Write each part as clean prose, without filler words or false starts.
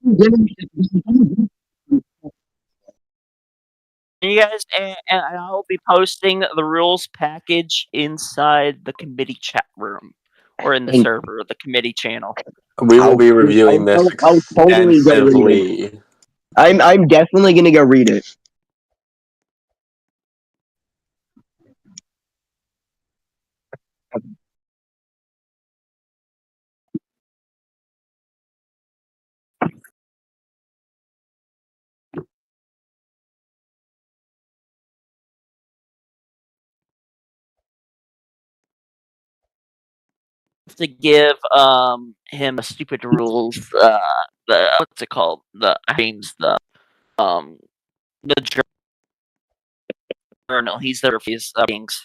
You guys, and I'll be posting the rules package inside the committee chat room or in the And server, the committee channel. We will be reviewing this I'll totally go read extensively. I'm definitely gonna go read it. To give him a stupid rules. The what's it called? The James the journal. He's the refuse things.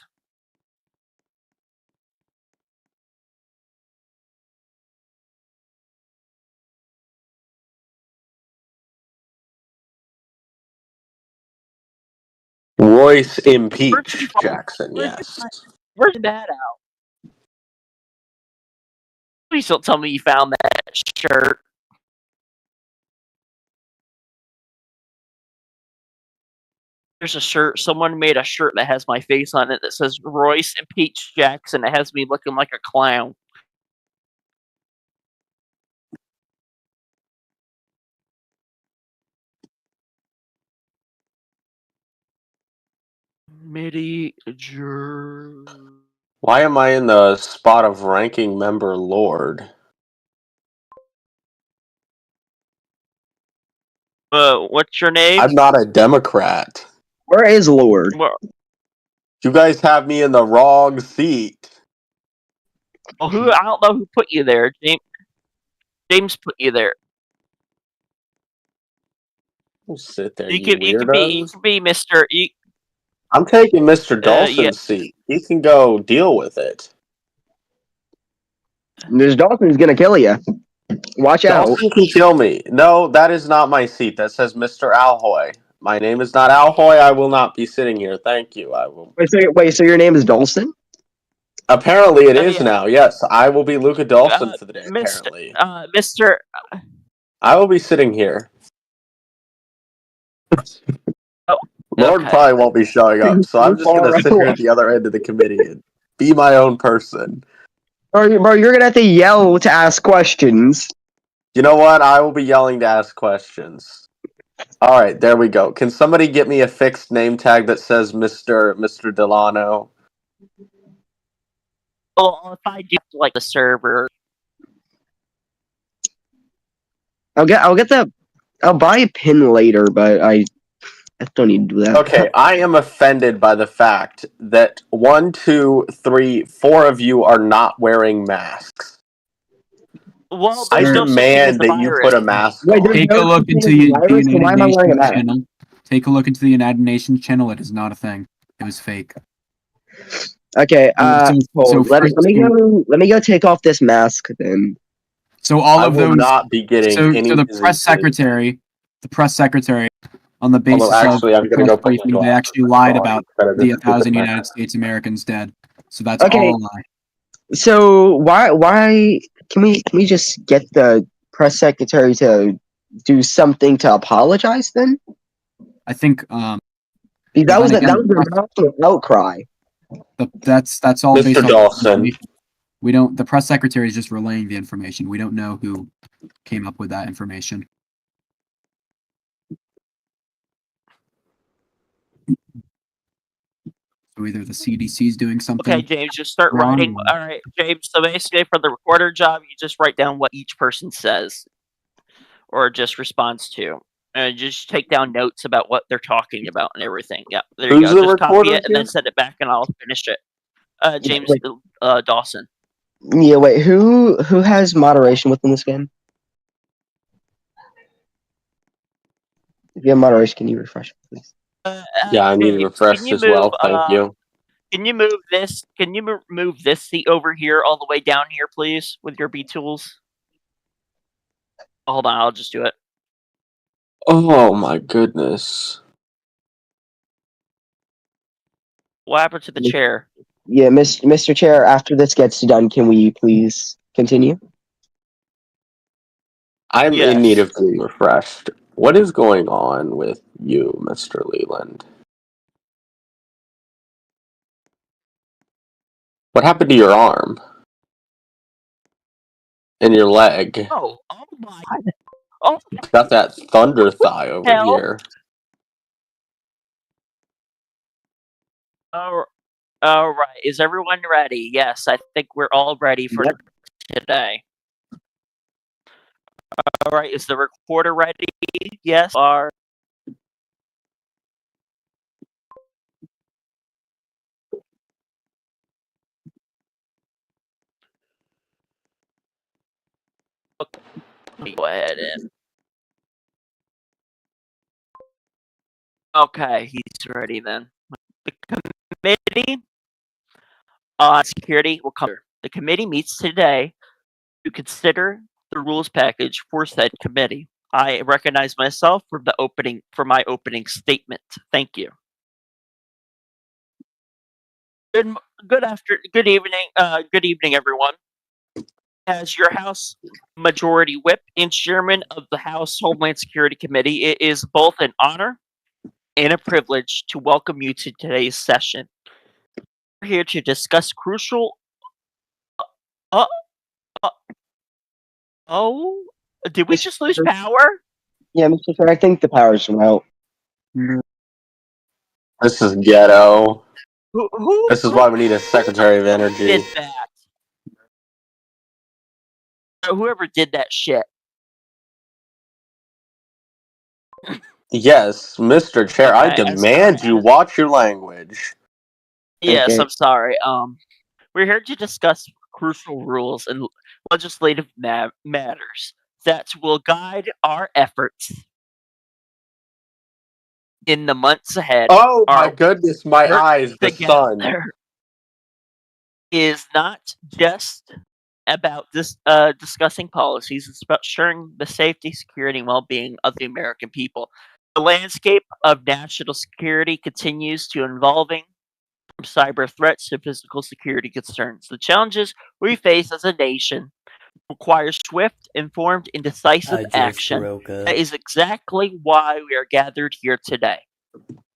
Royce impeached Jackson. Yes. Where's that out? Please don't tell me you found that shirt. There's a shirt. Someone made a shirt that has my face on it that says Royce impeached Jackson. It has me looking like a clown. Committee adjourned. Why am I in the spot of ranking member Lord? What's your name? I'm not a Democrat. Where is Lord? You guys have me in the wrong seat. Well, I don't know who put you there. James put you there. We'll sit there, You can be Mr. I'm taking Mr. Dawson's seat. He can go deal with it. This Dawson's gonna kill you. Watch out. Dawson can kill me. No, that is not my seat. That says Mr. Alhoy. My name is not Alhoy. I will not be sitting here. Thank you. I will. Wait, so your name is Dawson? Apparently it is now. Yes, I will be Luca Dawson for the day, apparently. Mr. I will be sitting here. Oh, Lord probably won't be showing up, so I'm just going to sit here at the other end of the committee and be my own person. Bro, you're going to have to yell to ask questions. You know what? I will be yelling to ask questions. All right, there we go. Can somebody get me a fixed name tag that says Mr. Delano? Well, if I do like the server, I'll buy a pin later, but I don't need to do that. Okay, I am offended by the fact that 1, 2, 3, 4 of you are not wearing masks. Well, I demand that you put a mask on. Take a look into the United Nations channel. Take a look into the United Nations channel. It is not a thing. It was fake. Okay, let me go take off this mask then. So all of those not be getting any so the press secretary on the basis of they actually lied about the 1,000 United States Americans dead. So that's all a lie. So why can we just get the press secretary to do something to apologize then? I think that was an outcry. That's all Mr. based Dawson. on we don't. The press secretary is just relaying the information. We don't know who came up with that information. So either the CDC is doing something. Okay, James, just start writing. All right, James. So basically, for the recorder job, you just write down what each person says, or just responds to, and just take down notes about what they're talking about and everything. Yeah, there you go. Just copy it and then send it back, and I'll finish it. James Dawson. Yeah, wait. Who has moderation within this game? If you have moderation, can you refresh, please? Yeah, I need to refresh as well. Thank you. Can you move this? Can you move this seat over here, all the way down here, please, with your B tools? Hold on, I'll just do it. Oh my goodness! What happened to the chair? Yeah, Mr. Chair. After this gets done, can we please continue? I'm Yes. in need of being refreshed. What is going on with you, Mr. Leland? What happened to your arm? And your leg? Oh my! Oh, Got that thunder thigh over hell! here. All right. Is everyone ready? Yes, I think we're all ready for today. All right. Is the recorder ready? Yes. Are go ahead and. Okay, he's ready then. The committee on security will come. The committee meets today to consider the rules package for said committee. I recognize myself for my opening statement. Thank you. Good evening, everyone. As your House Majority Whip and Chairman of the House Homeland Security Committee, it is both an honor and a privilege to welcome you to today's session. We're here to discuss crucial. Uh, uh, oh, did we just lose power? Yeah, Mr. Chair, I think the powers went out. This is ghetto. Who This is why we need a Secretary of Energy. did that? Whoever did that shit. Yes, Mr. Chair, I Okay, demand you watch your language. Yes, Okay. I'm sorry. We're here to discuss crucial rules and legislative matters that will guide our efforts in the months ahead. Oh my Our goodness, my work eyes, the sun. together is not just about discussing policies. It's about ensuring the safety, security, and well-being of the American people. The landscape of national security continues to evolving from cyber threats to physical security concerns. The challenges we face as a nation require swift, informed, and decisive action. That is exactly why we are gathered here today.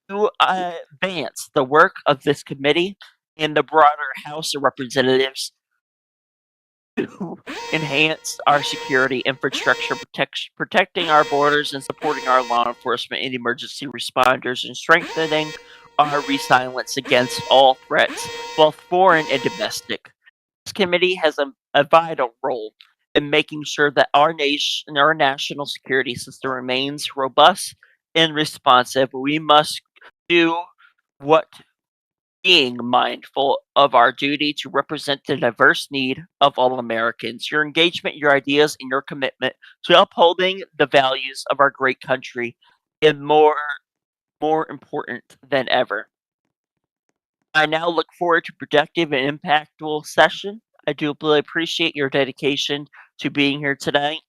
To advance the work of this committee and the broader House of Representatives to enhance our security infrastructure, protecting our borders and supporting our law enforcement and emergency responders, and strengthening our resilience against all threats, both foreign and domestic. This committee has a vital role in making sure that our national security system remains robust and responsive. We must do what being mindful of our duty to represent the diverse need of all Americans. Your engagement, your ideas, and your commitment to upholding the values of our great country is more important than ever. I now look forward to productive and impactful session. I deeply appreciate your dedication to being here tonight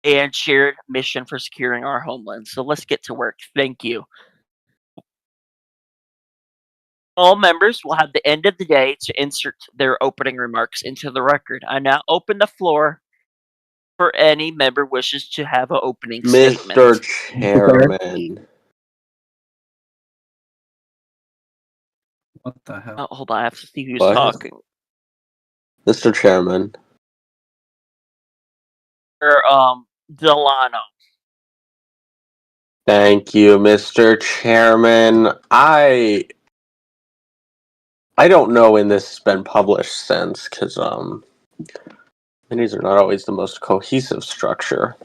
and shared mission for securing our homeland. So let's get to work. Thank you. All members will have the end of the day to insert their opening remarks into the record. I now open the floor for any member wishes to have an opening statement. Mr. Chairman. What the hell? Oh, hold on, I have to see who's What? talking. Mr. Chairman. Delano. Thank you, Mr. Chairman. I don't know when this has been published since, because these are not always the most cohesive structure.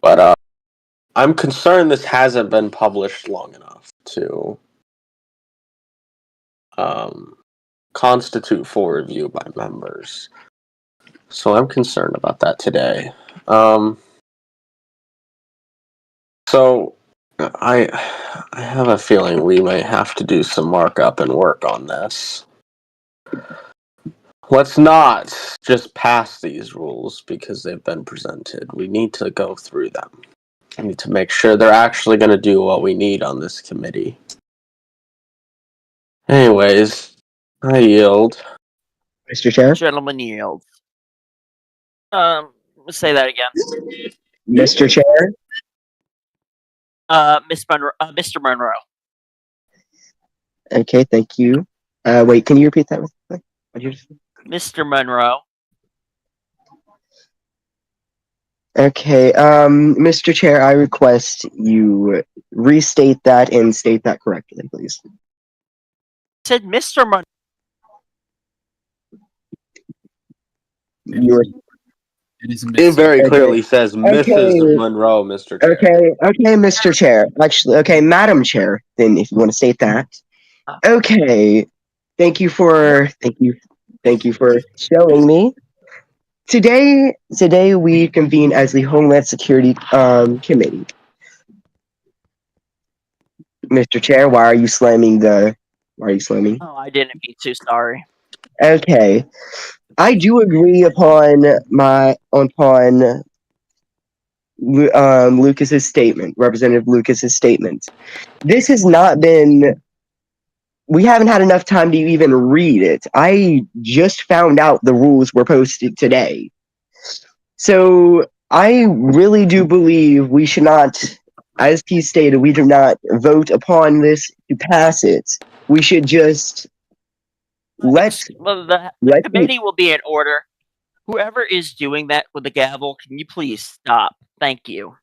But I'm concerned this hasn't been published long enough to constitute for review by members. So I'm concerned about that today. So I have a feeling we may have to do some markup and work on this. Let's not just pass these rules because they've been presented. We need to go through them. We need to make sure they're actually going to do what we need on this committee. Anyways, I yield. Mr. Chair? Gentleman yields. Say that again. Mr. Chair? Mr. Monroe. Okay, thank you. Wait, can you repeat that? What did you just say? Mr. Monroe. Okay, Mr. Chair, I request you restate that and state that correctly, please. I said Mr. Monroe. It very clearly says Mrs. Monroe, Mr. Chair. Okay, Mr. Chair. Actually, okay, Madam Chair. Then, if you want to state that. Okay, thank you for showing me. Today we convene as the Homeland Security Committee. Mr. Chair, why are you slamming? Oh, I didn't mean to. Sorry. Okay, I do agree upon Lucas's statement, Representative Lucas's statement. This has not been. We haven't had enough time to even read it. I just found out the rules were posted today. So I really do believe we should not, as he stated, we do not vote upon this to pass it. We should just the committee will be in order. Whoever is doing that with the gavel, can you please stop? Thank you.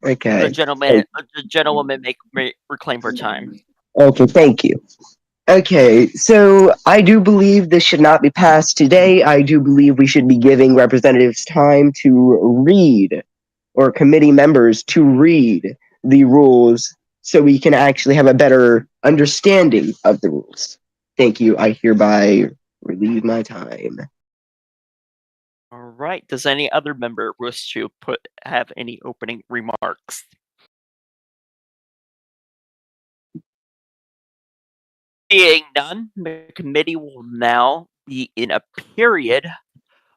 Okay. The gentlewoman may reclaim her time. Okay, thank you. Okay, so I do believe this should not be passed today. I do believe we should be giving representatives time to read, or committee members to read the rules so we can actually have a better understanding of the rules. Thank you. I hereby relieve my time. All right. Does any other member wish to have any opening remarks? Seeing none, the committee will now be in a period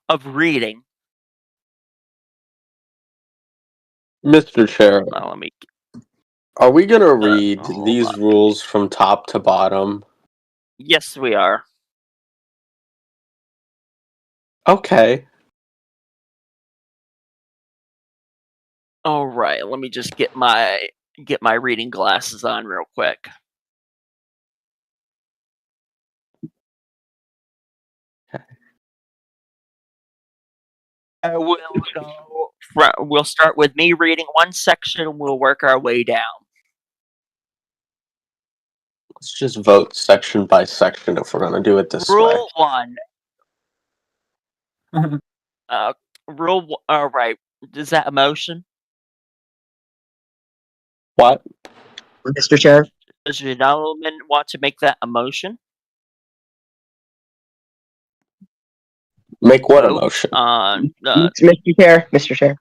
of reading. Mr. Chair, let me. Are we going to read these rules from top to bottom? Yes, we are. Okay. All right. Let me just get my reading glasses on real quick. We'll start with me reading one section and we'll work our way down. Let's just vote section by section if we're going to do it this way. Rule 1. All right. Is that a motion? What? Mr. Chair? Does the gentleman want to make that a motion? Make what a motion? Mr. Chair.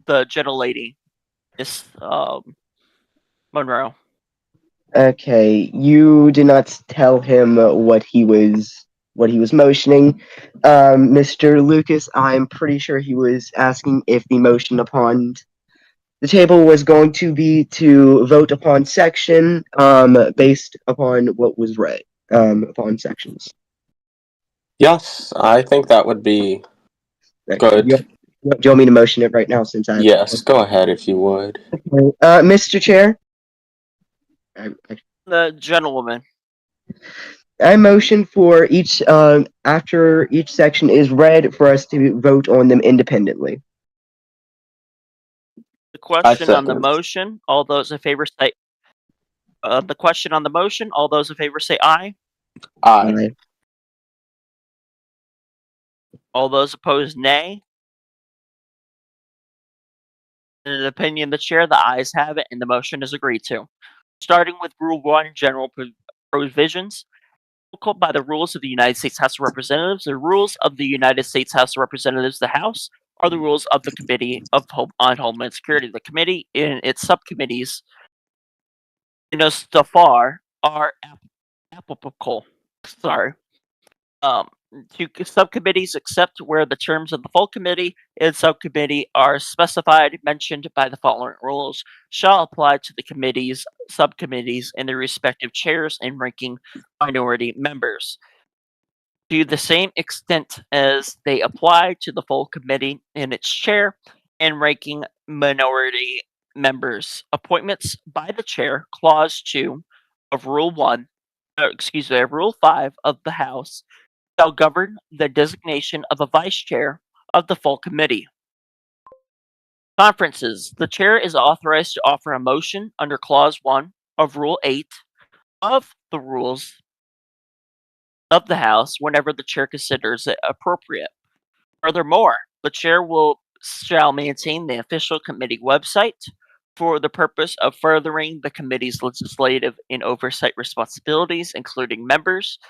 The gentlelady, Miss Monroe. Okay, you did not tell him what he was motioning. Mr. Lucas, I'm pretty sure he was asking if the motion upon the table was going to be to vote upon section based upon what was read upon sections. Yes, I think that would be good. Do you want me to motion it right now since I... Yes, go ahead if you would. Okay. Mr. Chair? The gentlewoman. I motion for each, after each section is read, for us to vote on them independently. The question on the motion, all those in favor say... the question on the motion, all those in favor say aye. Aye. All those opposed, nay. In the opinion of the chair, the ayes have it, and the motion is agreed to. Starting with Rule 1, General Provisions. By the rules of the United States House of Representatives, the rules of the United States House of Representatives, the House, are the rules of the Committee on Homeland Security. The committee in its subcommittees, so far, are applicable. Sorry. To subcommittees, except where the terms of the full committee and subcommittee are specified, mentioned by the following rules, shall apply to the committees, subcommittees, and their respective chairs and ranking minority members. to the same extent as they apply to the full committee and its chair and ranking minority members. Appointments by the chair, Clause 2 of Rule 5 of the House, shall govern the designation of a vice chair of the full committee. Conferences. The chair is authorized to offer a motion under Clause 1 of Rule 8 of the Rules of the House whenever the chair considers it appropriate. Furthermore, the chair shall maintain the official committee website for the purpose of furthering the committee's legislative and oversight responsibilities, including members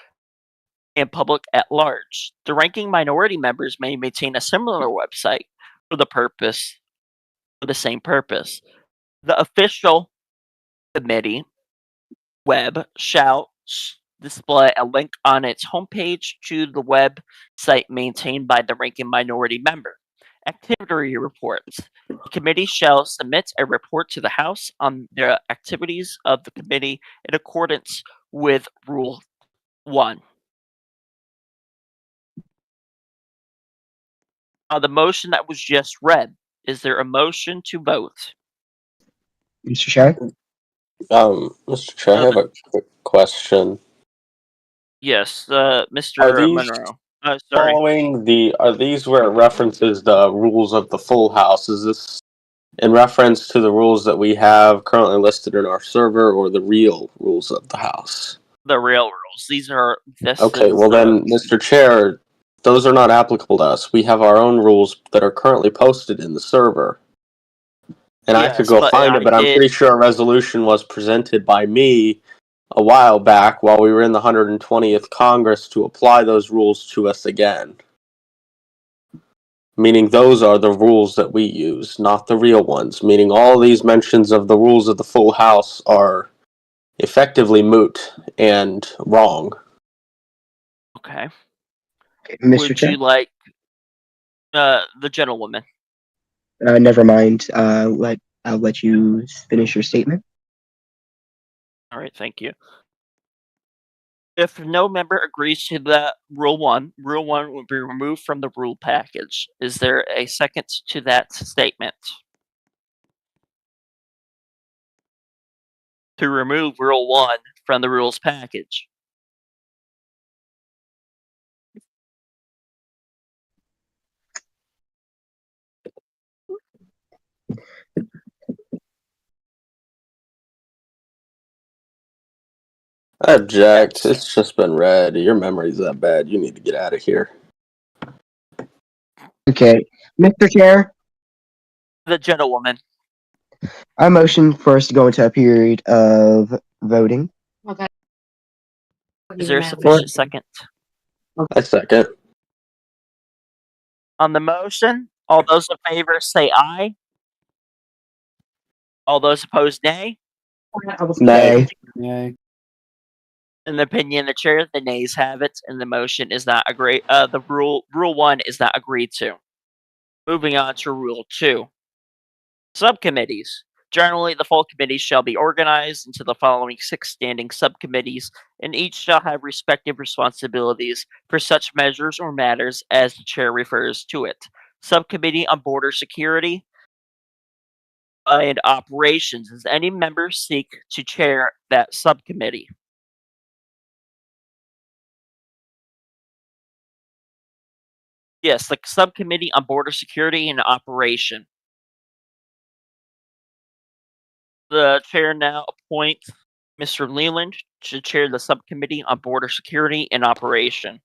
and public at large. The ranking minority members may maintain a similar website for the same purpose. The official committee web shall display a link on its homepage to the website maintained by the ranking minority member. Activity reports. The committee shall submit a report to the House on the activities of the committee in accordance with Rule 1. The motion that was just read, is there a motion to vote? Mr. Chair? Mr. Chair, I have a quick question. Yes, Mr. Monroe. Sorry. Are these where it references the rules of the full House? Is this in reference to the rules that we have currently listed in our server, or the real rules of the House? The real rules. These are. Okay, well then, Mr. Chair, those are not applicable to us. We have our own rules that are currently posted in the server. And I could go find it, but I'm pretty sure a resolution was presented by me a while back while we were in the 120th Congress to apply those rules to us again. Meaning those are the rules that we use, not the real ones. Meaning all these mentions of the rules of the full House are effectively moot and wrong. Okay. Mr. Chair? Would you like the gentlewoman? Never mind. I'll let you finish your statement. All right, thank you. If no member agrees to that Rule 1 will be removed from the rule package. Is there a second to that statement? To remove Rule 1 from the rules package. I object. It's just been read. Your memory's that bad. You need to get out of here. Okay. Mr. Chair? The gentlewoman. I motion for us to go into a period of voting. Okay. Is there a sufficient second? I second. On the motion, all those in favor say aye. All those opposed, nay. Nay. Yay. In the opinion of the chair, the nays have it, and the motion is not agreed. The rule 1 is not agreed to. Moving on to Rule 2. Subcommittees. Generally, the full committee shall be organized into the following 6 standing subcommittees, and each shall have respective responsibilities for such measures or matters as the chair refers to it. Subcommittee on Border Security and Operations. Does any member seek to chair that subcommittee? Yes, the Subcommittee on Border Security and Operation. The chair now appoints Mr. Leland to chair the Subcommittee on Border Security and Operation.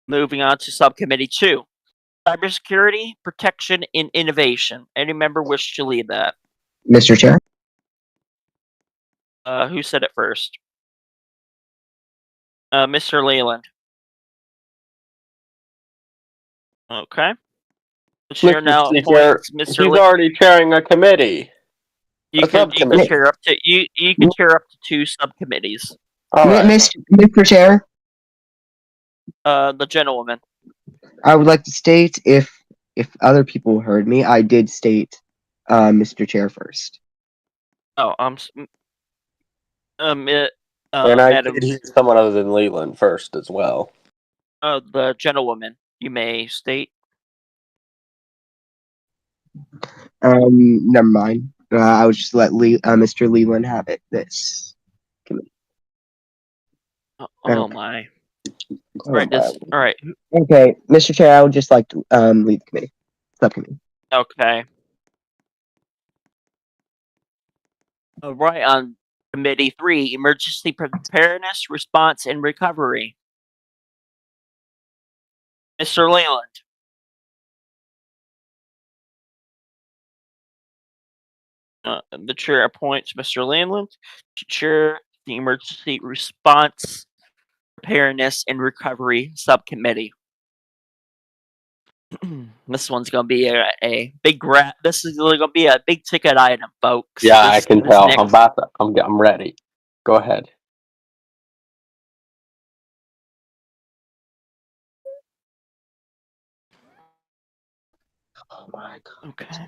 Moving on to Subcommittee 2. Cybersecurity, Protection, and Innovation. Any member wish to lead that? Mr. Chair? Who said it first? Mr. Leland. Okay. The chair now appoints Mr. He's already chairing a committee. You can chair up to you can chair up to 2 subcommittees. Right. Mr. Chair? The gentlewoman. I would like to state, if other people heard me, I did state Mr. Chair first. Oh, And I Madam, did hear someone other than Leland first as well. the gentlewoman, you may state. Never mind. I would just let Mr. Leland have it. This committee. Oh my. Oh, Alright, alright. Okay, Mr. Chair, I would just like to lead the committee. Subcommittee. Okay. Alright, on Committee 3, Emergency Preparedness, Response, and Recovery. Mr. Leland. The chair appoints Mr. Leland to chair the Emergency Response, Preparedness, and Recovery Subcommittee. This one's gonna be a big This is gonna be a big ticket item, folks. Yeah, I can tell. I'm ready. Go ahead. Oh my god. Okay.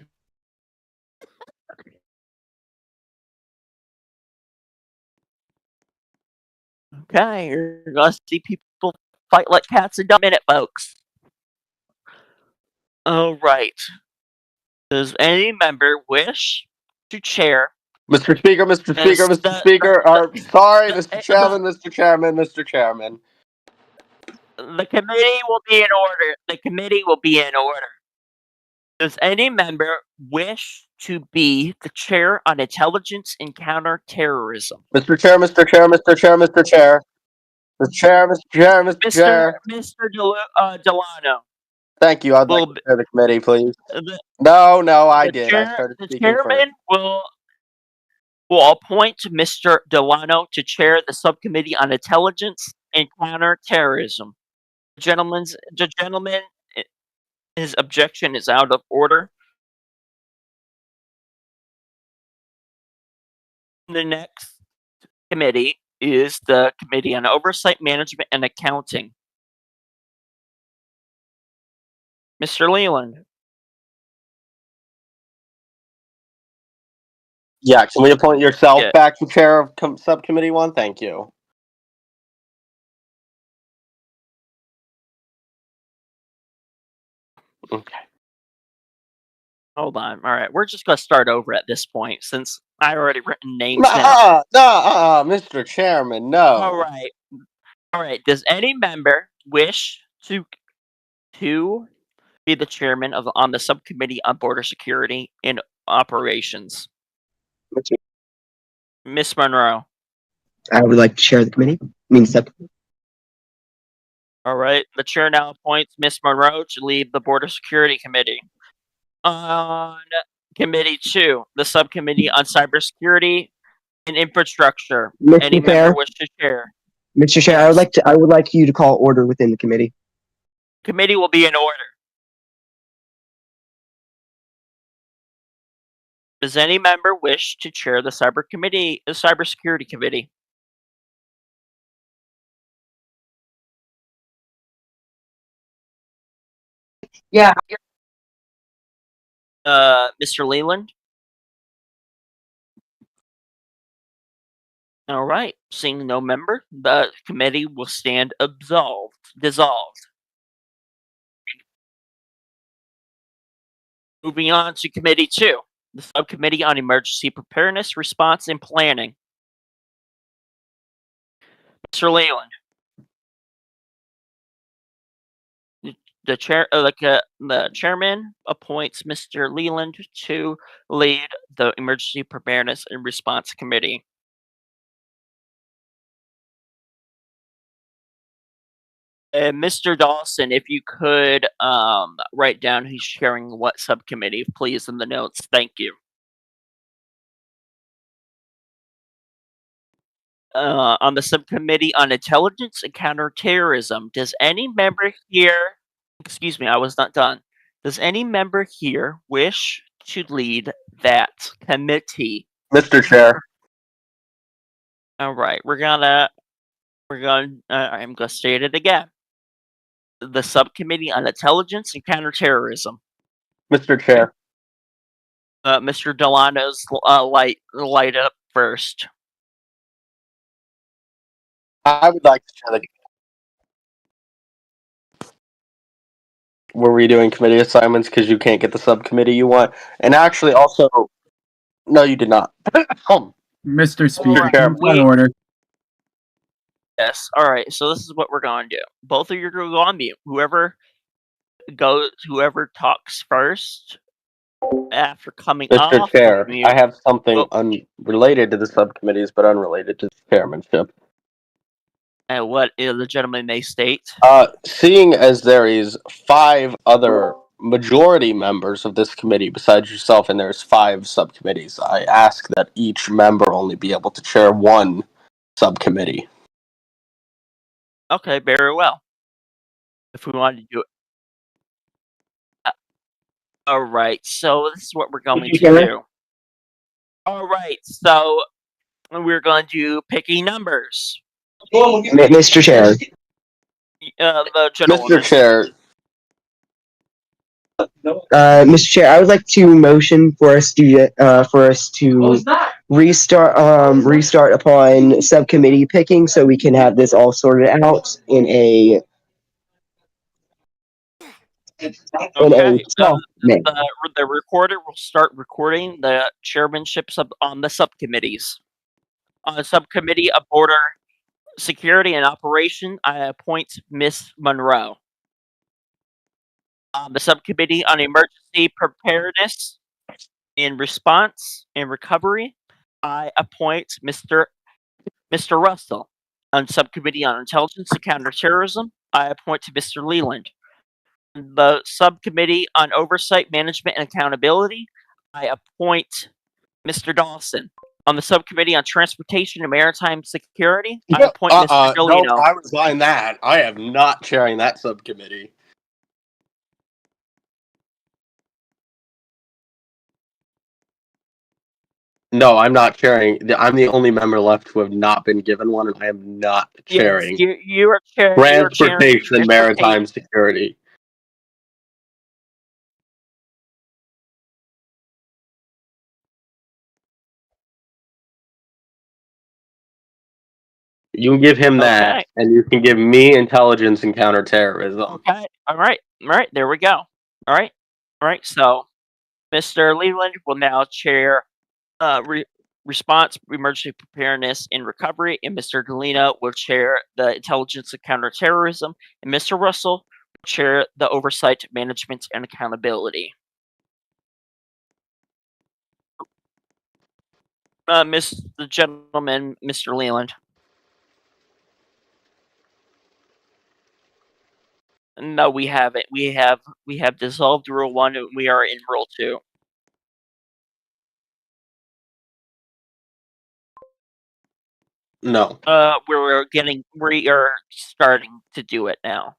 Okay, you're gonna see people fight like cats in a minute, folks. All right. Does any member wish to chair? Mr. Speaker, Mr. Speaker, Mr. Speaker. Sorry, Mr. Chairman, Mr. Chairman, Mr. Chairman. The committee will be in order. The committee will be in order. Does any member wish to be the chair on intelligence and counterterrorism? Mr. Chair, Mr. Chair, Mr. Chair, Mr. Chair. Mr. Chair, Mr. Chair, Mr. Chair. Mr. Delano. Thank you. I'd like to chair the committee, please. No, I did. I started speaking first. The chairman will appoint Mr. Delano to chair the subcommittee on intelligence and counterterrorism. The gentleman, his objection is out of order. The next committee is the Committee on Oversight, Management, and Accounting. Mr. Leland. Yeah, can we appoint yourself back to chair of subcommittee 1? Thank you. Okay. Hold on. All right, we're just gonna start over at this point since I already written names down. Mr. Chairman, no. All right. Does any member wish to be the chairman on the subcommittee on border security and operations? Miss Monroe. I would like to chair the committee. Subcommittee. All right. The chair now appoints Miss Monroe to lead the border security committee. On Committee 2, the subcommittee on cybersecurity and infrastructure. Mr. Any member wish to chair? Mr. Chair, yes. I would like you to call order within the committee. Committee will be in order. Does any member wish to chair the cybersecurity committee? Yeah. Mr. Leland? All right. Seeing no member, the committee will stand dissolved. Moving on to Committee 2, the Subcommittee on Emergency Preparedness, Response, and Planning. Mr. Leland. The chairman appoints Mr. Leland to lead the Emergency Preparedness and Response Committee. Mr. Dawson, if you could write down who's chairing what subcommittee, please, in the notes. Thank you. On the subcommittee on intelligence and counterterrorism, does any member here... Excuse me, I was not done. Does any member here wish to lead that committee? Mr. Chair. All right, I'm gonna state it again. The subcommittee on intelligence and counterterrorism. Mr. Chair. Mr. Delano's light up first. I would like to chair the. We're redoing committee assignments because you can't get the subcommittee you want, and actually, also, no, you did not. Mr. Speaker, Right, point of order. Yes. All right. So this is what we're going to do. Both of you are going to go on mute. Whoever talks first after coming Mr. off Chair, mute. I have something unrelated to the subcommittees, but unrelated to chairmanship. And what the gentleman may state. Seeing as there is 5 other majority members of this committee besides yourself, and there's 5 subcommittees, I ask that each member only be able to chair one subcommittee. Okay, very well. If we want to do it. All right. So this is what we're going to do. All right. So we're going to do picking numbers. Mr. Chair. The gentleman. Mr. Chair. Mr. Chair, I would like to motion for us to restart upon subcommittee picking, so we can have this all sorted out in a Okay. The recorder will start recording the chairmanships on the subcommittees. On the subcommittee of border security and operation, I appoint Miss Monroe. On the subcommittee on emergency preparedness and response and recovery, I appoint Mr. Russell. On subcommittee on intelligence and counterterrorism, I appoint Mr. Leland. The subcommittee on oversight, management, and accountability, I appoint Mr. Dawson. On the subcommittee on transportation and maritime security, I appoint Mr. Galino. No, I resign that. I am not chairing that subcommittee. No, I'm not chairing. I'm the only member left who have not been given one, and I am not chairing. Yes, you are chairing transportation and maritime security. You can give him that, and you can give me intelligence and counterterrorism. Okay. All right. There we go. All right. So, Mr. Leland will now chair response, emergency preparedness, and recovery, and Mr. Galino will chair the intelligence and counterterrorism, and Mr. Russell will chair the oversight, management, and accountability. The gentleman, Mr. Leland. No, we haven't. We have dissolved Rule 1, and we are in Rule 2. No. We are starting to do it now.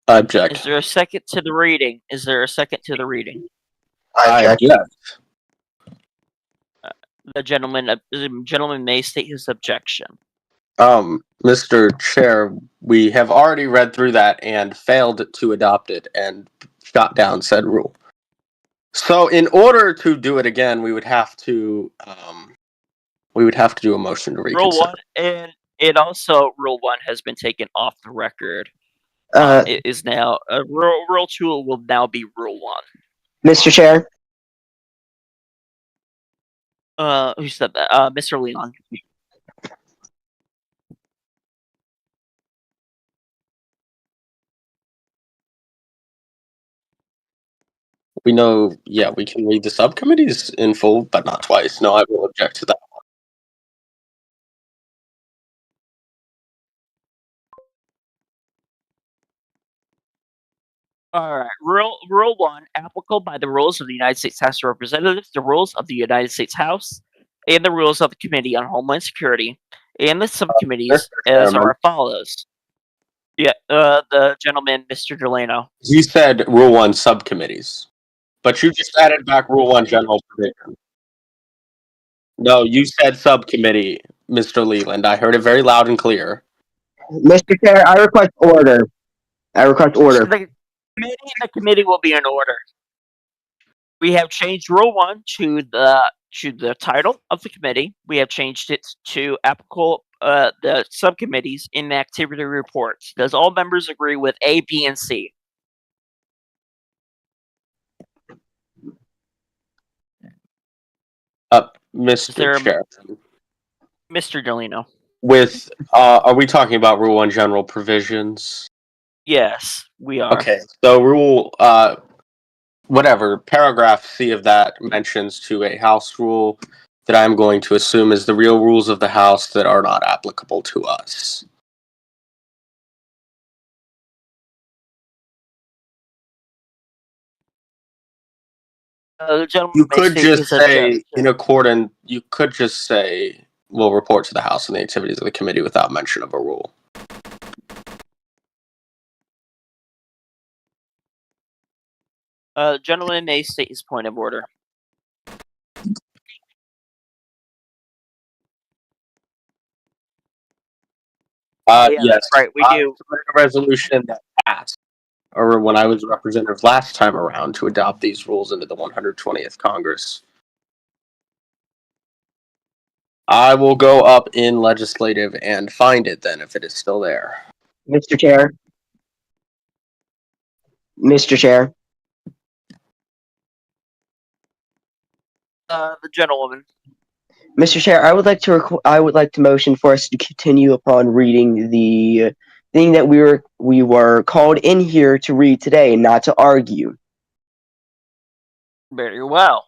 I object. Is there a second to the reading? I object. The gentleman may state his objection. Mr. Chair, we have already read through that and failed to adopt it and shot down said rule. So, in order to do it again, we would have to do a motion to reconsider. Rule 1, and it also Rule 1 has been taken off the record. It is now Rule 2 will now be Rule 1. Mr. Chair. Who said that? Mr. Leon. We know, yeah, we can read the subcommittees in full, but not twice. No, I will object to that. All right. Rule 1, applicable by the rules of the United States House of Representatives, the rules of the United States House, and the rules of the Committee on Homeland Security, and the subcommittees as are follows. Yeah, the gentleman, Mr. Delano. You said Rule 1 subcommittees, but you just added back Rule 1 general provision. No, you said subcommittee, Mr. Leland. I heard it very loud and clear. Mr. Chair, I request order. The committee will be in order. We have changed Rule 1 to the title of the committee. We have changed it to applicable the subcommittees in the activity reports. Does all members agree with A, B, and C? Mr. Chair. Mr. Delino. With are we talking about Rule 1 general provisions? Yes, we are. Okay, so rule whatever paragraph C of that mentions to a House rule that I'm going to assume is the real rules of the House that are not applicable to us. You could just say in accordance. You could just say we'll report to the House on the activities of the committee without mention of a rule. Gentleman may state his point of order. Yes, right. We do a resolution that passed, or when I was representative last time around, to adopt these rules into the 120th Congress. I will go up in legislative and find it then if it is still there. Mr. Chair. Mr. Chair. The gentlewoman. Mr. Chair, I would like to motion for us to continue upon reading the thing that we were called in here to read today, not to argue. Very well.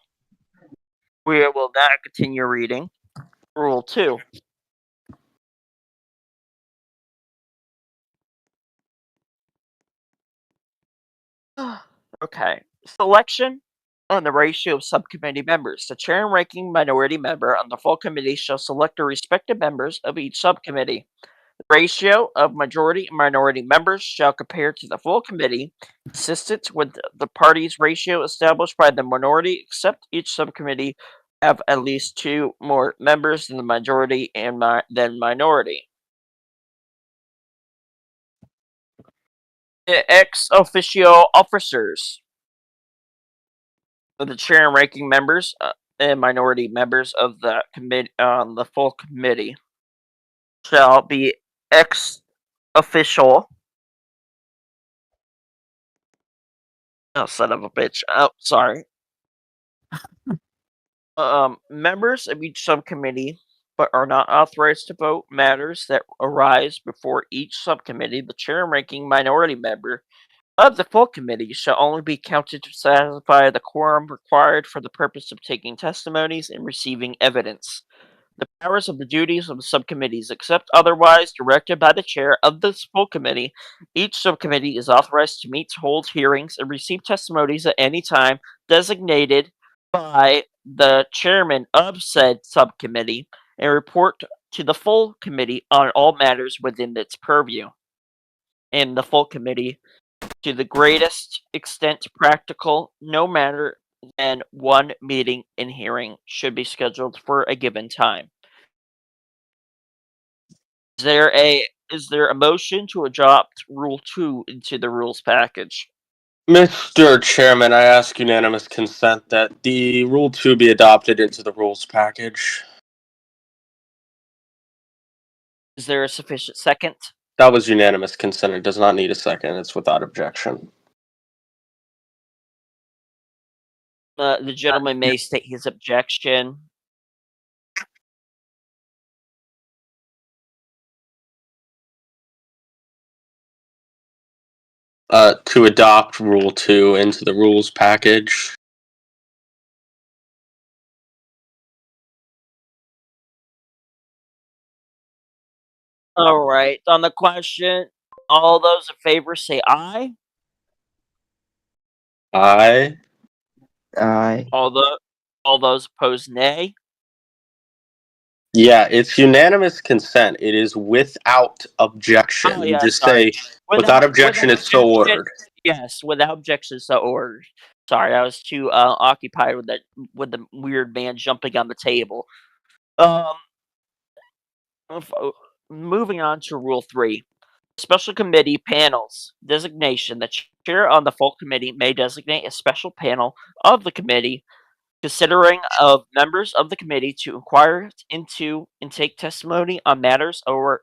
We will now continue reading Rule 2. Okay. Selection on the ratio of subcommittee members. The chair and ranking minority member on the full committee shall select the respective members of each subcommittee. The ratio of majority and minority members shall compare to the full committee, consistent with the party's ratio established by the minority, except each subcommittee have at least 2 more members than the majority and than minority. Ex officio officers. The chair and ranking members and minority members of the committee on the full committee shall be ex official. Oh, son of a bitch! Oh, sorry. Members of each subcommittee, but are not authorized to vote matters that arise before each subcommittee. The chair and ranking minority member of the full committee shall only be counted to satisfy the quorum required for the purpose of taking testimonies and receiving evidence. The powers of the duties of the subcommittees, except otherwise directed by the chair of the full committee, each subcommittee is authorized to meet, hold hearings, and receive testimonies at any time designated by the chairman of said subcommittee, and report to the full committee on all matters within its purview. And the full committee, to the greatest extent practical, no matter than one meeting and hearing should be scheduled for a given time. Is there a motion to adopt Rule 2 into the rules package? Mr. Chairman, I ask unanimous consent that the Rule 2 be adopted into the rules package. Is there a sufficient second? That was unanimous consent. It does not need a second. It's without objection. The gentleman may state his objection. To adopt Rule 2 into the rules package. All right. On the question, all those in favor say aye. Aye. Aye. All those opposed, nay. Yeah, it's unanimous consent. It is without objection. Oh, yeah, you just sorry. say without objection, it's so ordered. Yes, without objection, so ordered. Sorry, I was too occupied with the weird man jumping on the table. Moving on to Rule 3. Special committee panels designation. The chair on the full committee may designate a special panel of the committee considering of members of the committee to inquire into and take testimony on matters or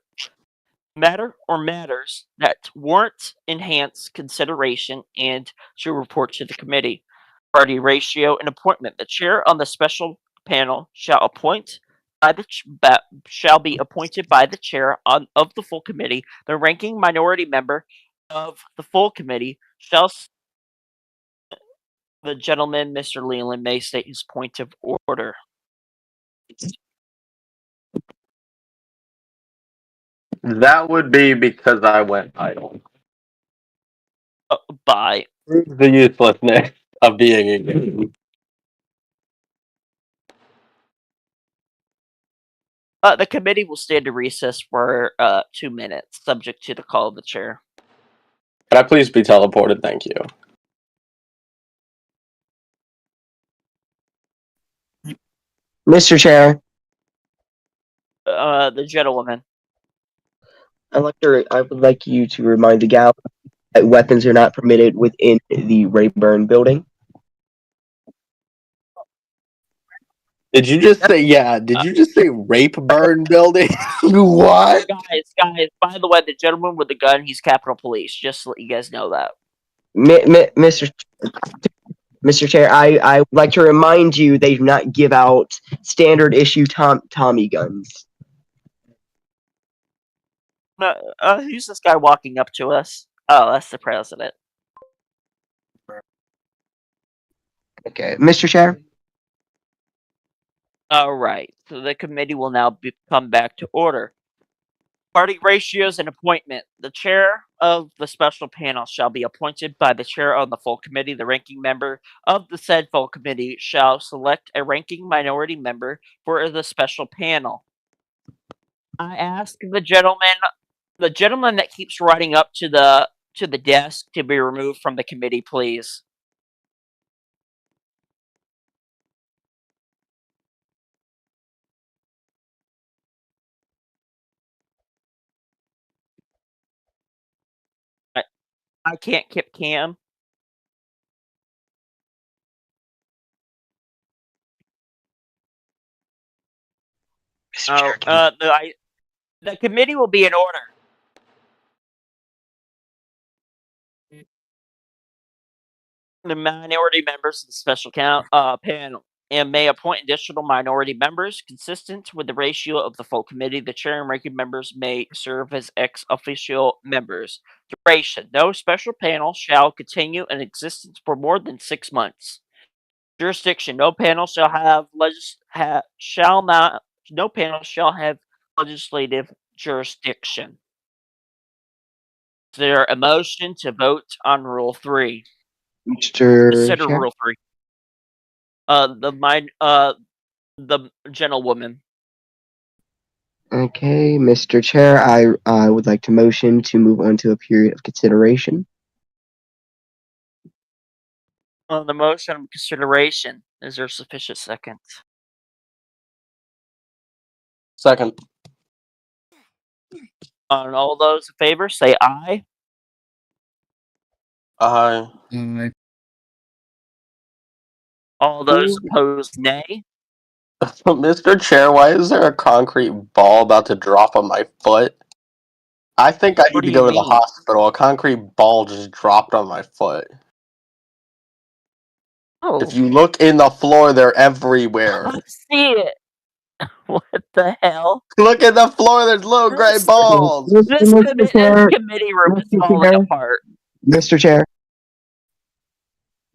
matters that warrant enhanced consideration and to report to the committee. Party ratio and appointment. The chair on the special panel shall appoint by the shall be appointed by the chair of the full committee. The ranking minority member of the full committee shall the gentleman, Mr. Leland, may state his point of order. That would be because I went idle. By The uselessness of being a game. The committee will stand in recess for 2 minutes, subject to the call of the chair. Can I please be teleported? Thank you. Mr. Chair, The gentlewoman. I would like you to remind the gal that weapons are not permitted within the Rayburn building. Did you just say, yeah, did you just say rape burn building? What? Guys, by the way, the gentleman with the gun, he's Capitol Police, just to let you guys know that. Mr. Chair, I would like to remind you they do not give out standard issue Tommy guns. Who's this guy walking up to us? Oh, that's the president. Okay, Mr. Chair? Alright, so the committee will now come back to order. Party ratios and appointment. The chair of the special panel shall be appointed by the chair of the full committee. The ranking member of the said full committee shall select a ranking minority member for the special panel. I ask the gentleman that keeps riding up to the desk to be removed from the committee, please. I can't keep Cam. The committee will be in order. The minority members of the special panel and may appoint additional minority members consistent with the ratio of the full committee. The chair and ranking members may serve as ex officio members. Duration: no special panel shall continue in existence for more than 6 months. Jurisdiction: no panel shall have legislative jurisdiction. Is there a motion to vote on Rule 3? Mr. Consider Chair? Rule 3. The gentlewoman. Okay, Mr. Chair, I would like to motion to move on to a period of consideration. On the motion of consideration, is there sufficient second? Second. On all those in favor, say aye. Aye. All those opposed, nay. Mr. Chair, why is there a concrete ball about to drop on my foot? I think I need to go to the hospital. A concrete ball just dropped on my foot. Oh. If you look in the floor, they're everywhere. I see it. What the hell? Look at the floor, there's little gray balls. This committee room is falling apart. Mr. Chair.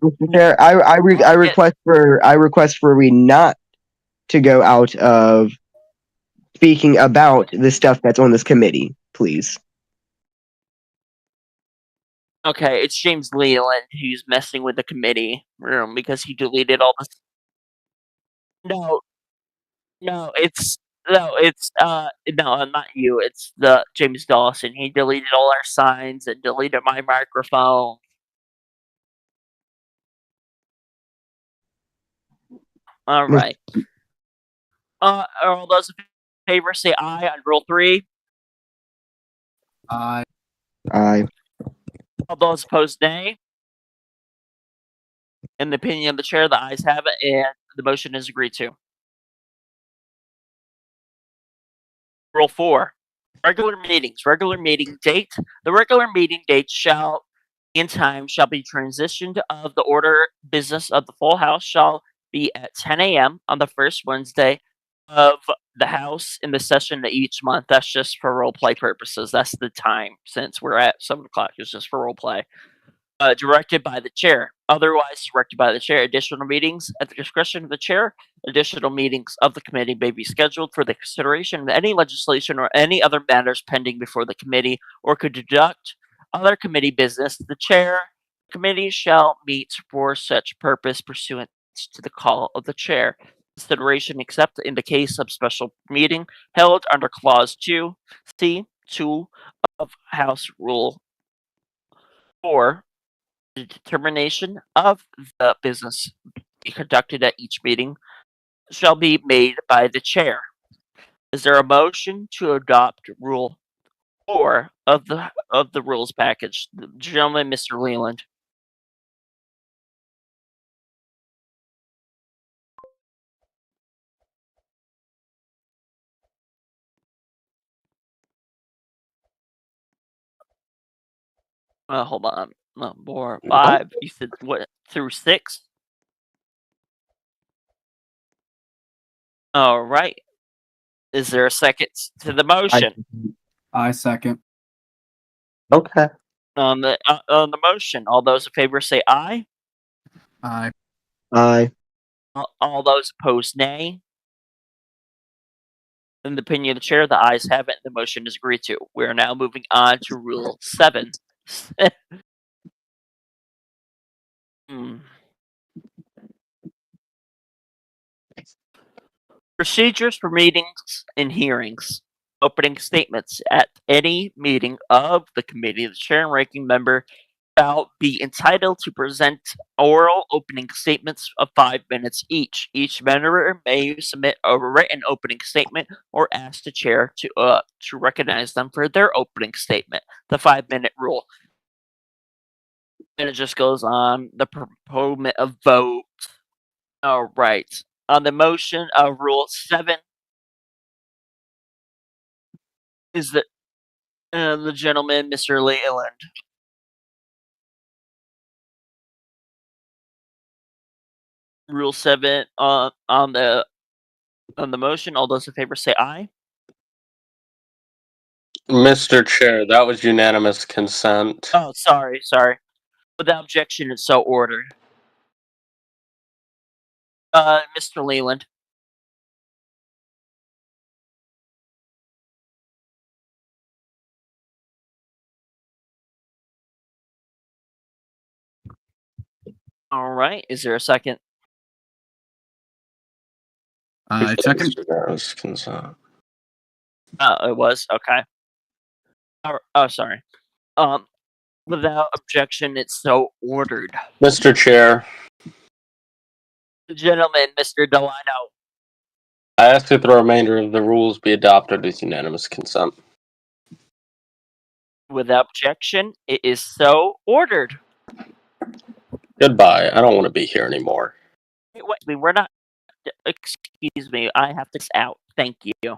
Mr. Chair, I request for we not to go out of speaking about the stuff that's on this committee, please. Okay, it's James Leland who's messing with the committee room because he deleted all this. No, not you. It's the James Dawson. He deleted all our signs and deleted my microphone. All right. All those in favor say aye on Rule 3. Aye. Aye. All those opposed, nay. In the opinion of the chair, the ayes have it, and the motion is agreed to. Rule 4. Regular meetings. Regular meeting date. The regular meeting date shall, in time, shall be transitioned of the order business of the full house shall be at 10 a.m. on the first Wednesday of the house in the session each month. That's just for role play purposes. That's the time, since we're at 7 o'clock. It's just for role play. Directed by the chair. Otherwise directed by the chair. Additional meetings at the discretion of the chair. Additional meetings of the committee may be scheduled for the consideration of any legislation or any other matters pending before the committee, or could conduct other committee business. The chair committee shall meet for such purpose pursuant to the call of the chair. Consideration except in the case of special meeting held under Clause 2C2 of House Rule 4. The determination of the business conducted at each meeting shall be made by the chair. Is there a motion to adopt Rule 4 of the rules package? The gentleman, Mr. Leland. Hold on. 4, 5. You said what? Through 6? All right. Is there a second to the motion? I second. Okay. On the motion, all those in favor say aye. Aye. Aye. All those opposed, nay. In the opinion of the chair, the ayes have it. The motion is agreed to. We are now moving on to Rule 7. Procedures for meetings and hearings. Opening statements. At any meeting of the committee, the chair and ranking member shall be entitled to present oral opening statements of 5 minutes each. Each member may submit a written opening statement or ask the chair to recognize them for their opening statement. The 5-minute rule. And it just goes on the proponent of vote. All right. On the motion of Rule 7 is the gentleman, Mr. Leland. Rule 7 on the motion. All those in favor say aye. Mr. Chair, that was unanimous consent. Oh, sorry. Without objection, it's so ordered. Mr. Leland. All right. Is there a second? Second. Unanimous consent. It was okay. Oh, sorry. Without objection, it's so ordered. Mr. Chair, Gentleman, Mr. Delano. I ask that the remainder of the rules be adopted with unanimous consent. Without objection, it is so ordered. Goodbye. I don't want to be here anymore. Wait, we're not. Excuse me. I have to out. Thank you.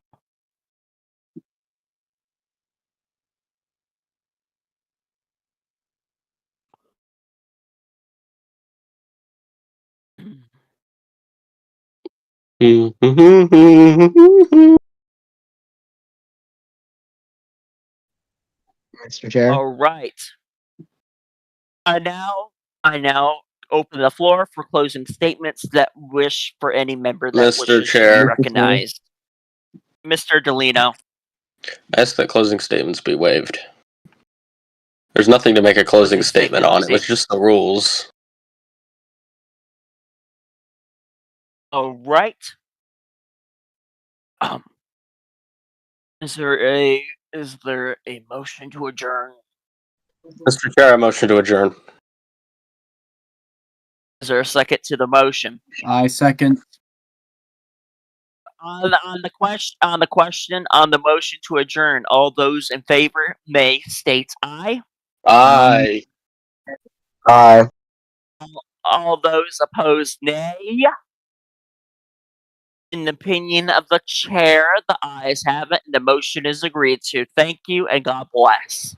Mr. Chair. All right. I now open the floor for closing statements that wish for any member that Mr. wishes Chair. to be recognized. Mr. Delino. I ask that closing statements be waived. There's nothing to make a closing statement on. It was just the rules. All right. Is there a motion to adjourn? Mr. Chair, I motion to adjourn. Is there a second to the motion? I second. On the question on the motion to adjourn, all those in favor may state aye. Aye. Aye. All those opposed, nay. In the opinion of the chair, the ayes have it, and the motion is agreed to. Thank you, and God bless.